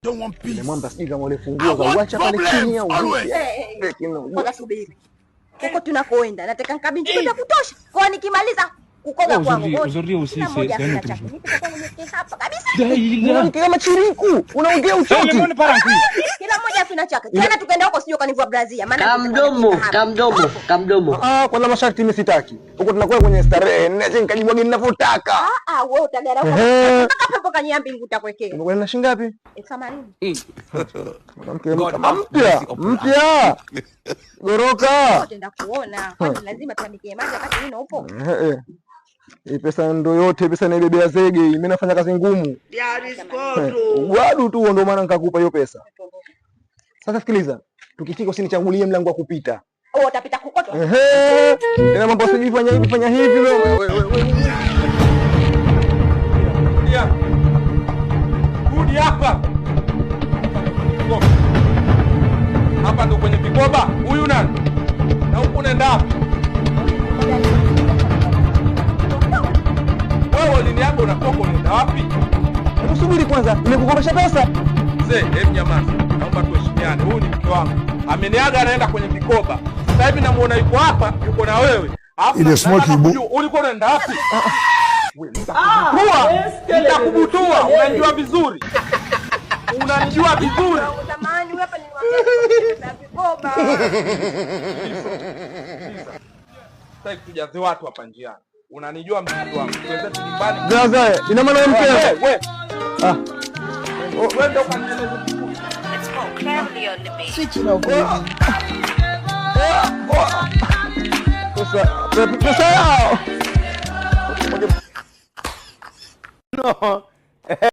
Don't want peace. Mwamba sijui kama ule funguo za uacha pale chini au vipi. Ngoja subiri. Huko tunakoenda nataka nikabinti kwenda kutosha. Kwa nikimaliza kukoga kwangu. Uzuri usisi sehemu tu. Hapa kabisa. Ni kama chiriku. Unaongea uchoki. Kila mmoja afina chake. Tena tukaenda huko sio kanivua brazia. Maana Kamdomo. Kwanza masharti mimi sitaki. Huko tunakuwa kwenye starehe. Nje nikajibwage ninavyotaka. Wewe utagara huko. Mpaka pepo kanyambi ngutakwekea. Unakwenda shilingi ngapi? 80. Mpya. Goroka. Tutaenda kuona. Kwani lazima tuandikie maji wakati mimi upo. Hii pesa ndo yote, pesa naibebea zege. Mimi nafanya kazi ngumu. Gwadu tu ndio maana nikakupa hiyo pesa. Sasa sikiliza. Tukifika usinichagulie mlango wa kupita. Utapita kukoto. Tena mambo sijui fanya hivi leo. Rudi hapa. Hapa ndo kwenye Vikoba. Huyu nani? Na huko unaenda wapi? Wewe nini hapo unatoka unaenda wapi? Subiri kwanza, nimekukopesha pesa. Mzee, hebu nyamaza. Naomba tuheshimiane. Huyu ni mke wangu. Ameniaga anaenda kwenye Vikoba. Sasa hivi namuona yuko hapa, yuko na wewe. Ile smoke ibu. Ulikuwa unaenda wapi? Nitakubutua, unanijua vizuri. Unanijua vizuri. Jamani wewe hapa ni wa Vikoba. Sasa kujaze watu hapa njiani. Unanijua mzuri wangu. Tuweze nyumbani. Zaza, ina maana mke. Wewe. Wewe ndo kanieleze. Let's go clearly on the beat. Switch now boy. Pesa yao. No.